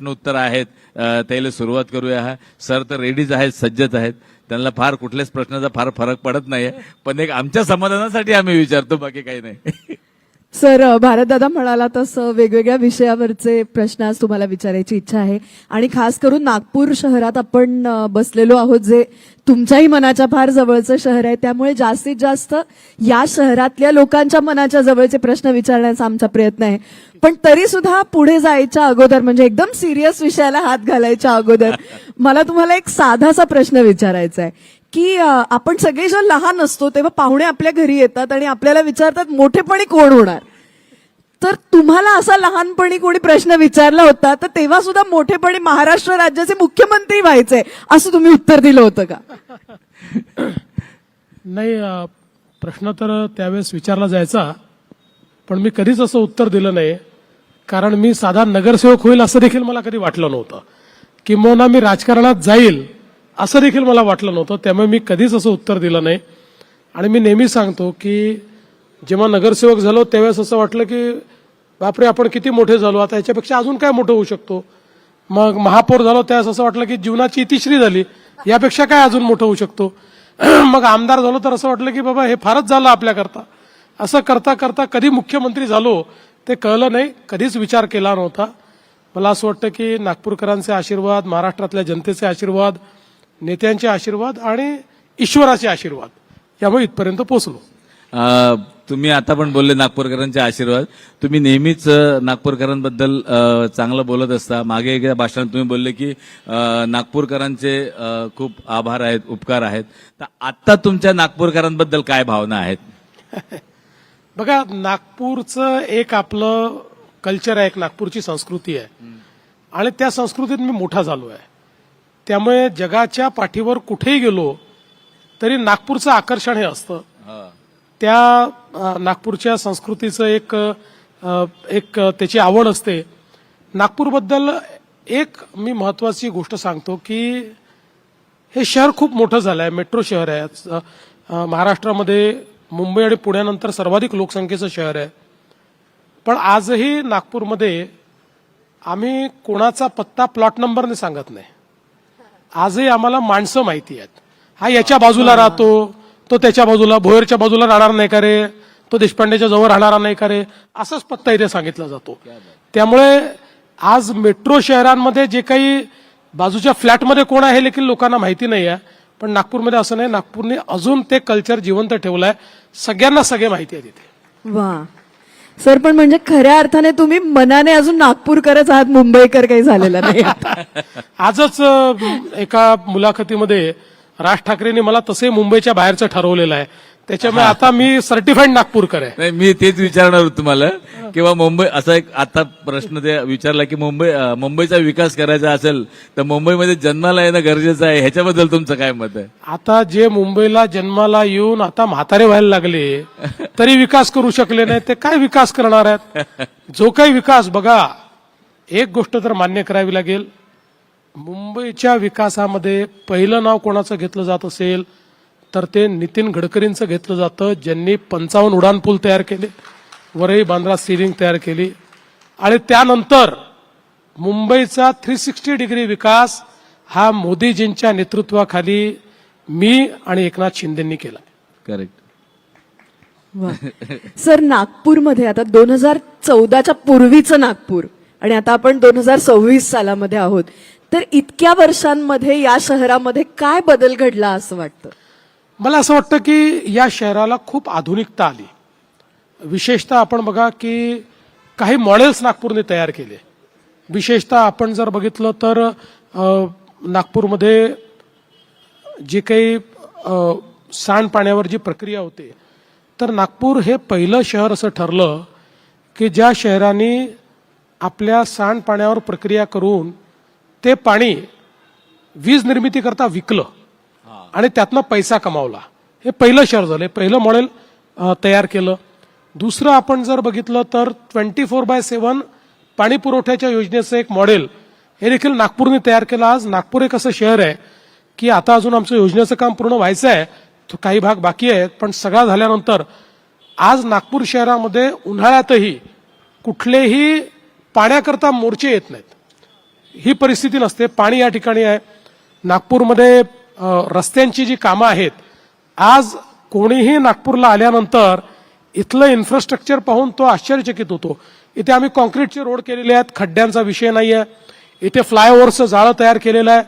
प्रश्न उत्तर आहेत त्याला सुरुवात करूया. सर तर रेडीच आहेत, सज्जत आहेत, त्यांना फार कुठल्याच प्रश्नाचा फार फरक पडत नाहीये, पण एक आमच्या समाधानासाठी आम्ही विचारतो, बाकी काही नाही. सर, भारतदादा म्हणाला तसं वेगवेगळ्या विषयावरचे प्रश्न आज तुम्हाला विचारायची इच्छा आहे आणि खास करून नागपूर शहरात आपण बसलेलो आहोत, जे तुमच्याही मनाच्या फार जवळचं शहर आहे, त्यामुळे जास्तीत जास्त या शहरातल्या लोकांच्या मनाच्या जवळचे प्रश्न विचारण्याचा आमचा प्रयत्न आहे. पण तरी सुद्धा पुढे जायच्या अगोदर, म्हणजे एकदम सिरियस विषयाला हात घालायच्या अगोदर मला तुम्हाला एक साधासा प्रश्न विचारायचा आहे की आपण सगळे जेव्हा लहान असतो तेव्हा पाहुणे आपल्या घरी येतात आणि आपल्याला विचारतात मोठेपणी कोण होणार. तर तुम्हाला असा लहानपणी कोणी प्रश्न विचारला होता तर तेव्हा सुद्धा मोठेपणी महाराष्ट्र राज्याचे मुख्यमंत्री व्हायचे असं तुम्ही उत्तर दिलं होतं का? नाही, प्रश्न तर त्यावेळेस विचारला जायचा, पण मी कधीच असं उत्तर दिलं नाही, कारण मी साधा नगरसेवक होईल असं देखील मला कधी वाटलं नव्हतं, किंवा मी राजकारणात जाईल असं देखील मला वाटलं नव्हतं. त्यामुळे मी कधीच असं उत्तर दिलं नाही. आणि मी नेहमी सांगतो की जेव्हा नगरसेवक झालो त्यावेळेस असं वाटलं की बापरे, आपण किती मोठे झालो, आता याच्यापेक्षा अजून काय मोठं होऊ शकतो. मग महापौर झालो त्यावेळेस असं वाटलं की जीवनाची इतिश्री झाली, यापेक्षा काय अजून मोठं होऊ शकतो. मग आमदार झालो तर असं वाटलं की बाबा हे फारच झालं आपल्याकरता. असं करता करता कधी मुख्यमंत्री झालो ते कळलं नाही, कधीच विचार केला नव्हता. मला असं वाटतं की नागपूरकरांचे आशीर्वाद, महाराष्ट्रातल्या जनतेचे आशीर्वाद, नेत्यांचे आशीर्वाद आणि ईश्वराचे आशीर्वाद यामुळे इथपर्यंत पोहोचलो. तुम्ही आता पण बोलले नागपूरकरांचे आशीर्वाद. तुम्ही नेहमीच नागपूरकरांबद्दल चांगलं बोलत असता. मागे एकदा भाषणात तुम्ही बोलले की नागपूरकरांचे खूप आभार आहेत, उपकार आहेत. तर आता तुमच्या नागपूरकरांबद्दल काय भावना आहेत? बघा, नागपूरचं एक आपलं कल्चर आहे, एक नागपूरची संस्कृती आहे आणि त्या संस्कृतीत मी मोठा झालो आहे. त्यामुळे जगाच्या पाठीवर कुठेही गेलो तरी नागपूरचं आकर्षण हे असतं. त्या नागपूरच्या संस्कृतीचं एक त्याची आवड असते. नागपूरबद्दल एक मी महत्वाची गोष्ट सांगतो की हे शहर खूप मोठं झालं आहे, मेट्रो शहर आहे. महाराष्ट्रामध्ये मुंबई आणि पुण्यानंतर सर्वाधिक लोकसंख्येचं शहर आहे. पण आजही नागपूरमध्ये आम्ही कोणाचा पत्ता प्लॉट नंबरने सांगत नाही. आजही आम्हाला माणसं माहिती आहेत. हा याच्या बाजूला राहतो, तो त्याच्या बाजूला, भोयरच्या बाजूला राहणार नाही का रे, तो देशपांडेच्या जवळ राहणार नाही का रे, असाच पत्ता इथे सांगितला जातो. त्यामुळे आज मेट्रो शहरांमध्ये जे काही बाजूच्या फ्लॅटमध्ये कोण आहे हे देखील लोकांना माहिती नाही आहे. पण नागपूरमध्ये असं नाही. नागपूरने अजून ते कल्चर जिवंत ठेवलंय. सगळ्यांना सगळे माहिती आहे तिथे. वा सर, पण म्हणजे खऱ्या अर्थाने तुम्ही मनाने अजून नागपूरकरच आहात, मुंबईकर काही झालेला नाही. आजच एका मुलाखतीमध्ये राज ठाकरेंनी मला तसे मुंबईच्या बाहेरचं ठरवलेलं आहे. त्याच्यामुळे आता मी सर्टिफाईड नागपूरकर आहे. नाही, मी तेच विचारणार होतो तुम्हाला, किंवा मुंबई असा एक आता प्रश्न ते विचारला की मुंबईचा विकास करायचा असेल तर मुंबईमध्ये जन्माला येणं गरजेचं आहे, ह्याच्याबद्दल तुमचं काय मत आहे? आता जे मुंबईला जन्माला येऊन आता म्हातारे व्हायला लागले तरी विकास करू शकले नाही, ते काय विकास करणार आहेत? जो काही विकास, बघा, एक गोष्ट तर मान्य करावी लागेल, मुंबईच्या विकासामध्ये पहिलं नाव कोणाचं घेतलं जात असेल तर ते नितीन गडकरींचं घेतलं जातं, ज्यांनी 55 उड्डाणपूल तयार केले, वरई बांद्रा सीलिंग तयार केली. आणि त्यानंतर मुंबईचा 360 डिग्री विकास हा मोदीजींच्या नेतृत्वाखाली मी आणि एकनाथ शिंदेंनी केला. करेक्ट. सर, नागपूरमध्ये आता 2014च्या पूर्वीचं नागपूर आणि आता आपण 2026 सालामध्ये आहोत, तर इतक्या वर्षांमध्ये या शहरामध्ये काय बदल घडला असं वाटतं? मला असं वाटतं की या शहराला खूप आधुनिकता आली. विशेषतः आपण बघा की काही मॉडेल्स नागपूरने तयार केले. विशेषतः आपण जर बघितलं तर नागपूरमध्ये जी काही सांडपाण्यावर जी प्रक्रिया होते, तर नागपूर हे पहिलं शहर असं ठरलं की ज्या शहराने आपल्या सांडपाण्यावर प्रक्रिया करून ते पाणी वीज निर्मिती करता विकलं आणि त्यातनं पैसा कमावला. हे पहिलं शहर झालं, पहिलं मॉडेल तयार केलं. दुसरं आपण जर बघितलं तर 24/7 पाणी पुरवठ्याच्या योजनेचं एक मॉडेल हे देखील नागपूरने तयार केलं. आज नागपूर एक असं शहर आहे की आता अजून आमचं योजनेचं काम पूर्ण व्हायचं आहे, काही भाग बाकी आहेत, पण सगळा झाल्यानंतर आज नागपूर शहरामध्ये उन्हाळ्यातही कुठलेही पाण्याकरता मोर्चे येत नाहीत. ही परिस्थिती नसते. पाणी या ठिकाणी आहे. नागपूरमध्ये रस्त्यांची जी कामं आहेत, आज कोणीही नागपूरला आल्यानंतर इथलं इन्फ्रास्ट्रक्चर पाहून तो आश्चर्यचकित होतो. इथे आम्ही कॉन्क्रीटचे रोड केलेले आहेत, खड्ड्यांचा विषय नाहीये. इथे फ्लायओव्हरचं जाळं तयार केलेलं आहे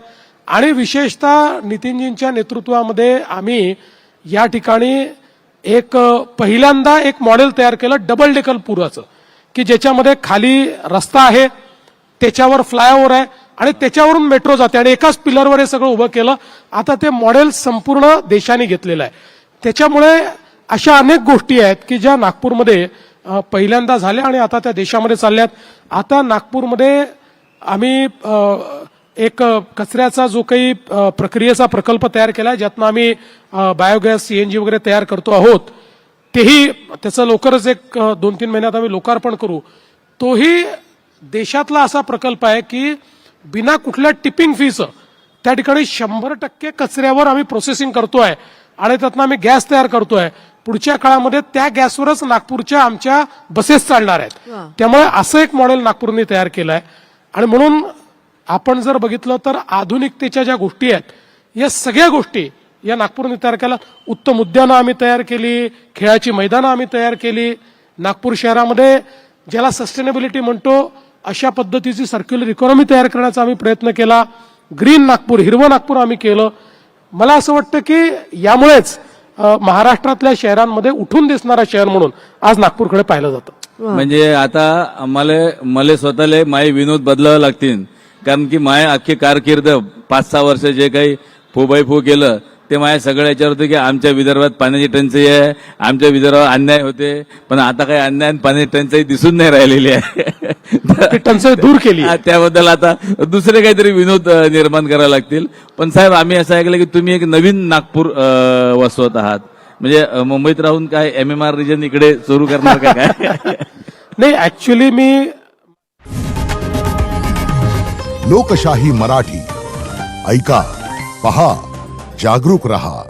आणि विशेषतः नितीनजींच्या नेतृत्वामध्ये आम्ही या ठिकाणी पहिल्यांदा एक मॉडेल तयार केलं डबल डेकर पुराचं, की ज्याच्यामध्ये खाली रस्ता आहे, त्याच्यावर फ्लायओव्हर आहे आणि त्याच्यावरून मेट्रो जाते आणि एकाच पिलरवर हे सगळं उभं केलं. आता ते मॉडेल संपूर्ण देशाने घेतलेलं आहे. त्याच्यामुळे अशा अनेक गोष्टी आहेत की ज्या नागपूरमध्ये पहिल्यांदा झाल्या आणि आता त्या देशामध्ये चालल्यात. आता नागपूरमध्ये आम्ही एक कचऱ्याचा जो काही प्रक्रियेचा प्रकल्प तयार केला आहे, ज्यातनं आम्ही बायोगॅस CNG वगैरे तयार करतो आहोत, त्याचं लवकरच 2-3 महिन्यात आम्ही लोकार्पण करू. तोही देशातला असा प्रकल्प आहे की बिना कुठल्या टिपिंग फीचं त्या ठिकाणी 100% कचऱ्यावर आम्ही प्रोसेसिंग करतोय आणि त्यातनं आम्ही गॅस तयार करतोय. पुढच्या काळामध्ये त्या गॅसवरच नागपूरच्या आमच्या बसेस चालणार आहेत. त्यामुळे असं एक मॉडेल नागपूरने तयार केलं आहे. आणि म्हणून आपण जर बघितलं तर आधुनिकतेच्या ज्या गोष्टी आहेत, या सगळ्या गोष्टी या नागपूरने तयार केल्या. उत्तम उद्यानं आम्ही तयार केली, खेळाची मैदानं आम्ही तयार केली. नागपूर शहरामध्ये ज्याला सस्टेनेबिलिटी म्हणतो अशा पद्धतीची सर्क्युलर इकॉनॉमी तयार करण्याचा आम्ही प्रयत्न केला. ग्रीन नागपूर, हिरवं नागपूर आम्ही केलं. मला असं वाटतं की यामुळेच महाराष्ट्रातल्या शहरांमध्ये उठून दिसणारा शहर म्हणून आज नागपूरकडे पाहिलं जातं. म्हणजे आता मला स्वतःला माय विनोद बदलावे लागतील, कारण की माय अख्खी कारकीर्द 5-6 वर्ष जे काही फू केलं ते माझ्या सगळ्या याच्यावर होतं की आमच्या विदर्भात पाण्याची टंचाई आहे, आमच्या विदर्भात अन्याय होते. पण आता काही अन्याय आणि पाण्याची टंचाई दिसून नाही राहिलेली आहे. टंचाई दूर केली. त्याबद्दल आता दुसरे काहीतरी विनोद निर्माण करावे लागतील. पण साहेब, आम्ही असं ऐकलं की तुम्ही एक नवीन नागपूर वसवत आहात. म्हणजे मुंबईत राहून काय MMR रिजन इकडे सुरू करणार का काय? नाही, ऍक्च्युली मी लोकशाही मराठी ऐका, पहा, जागरूक रहा.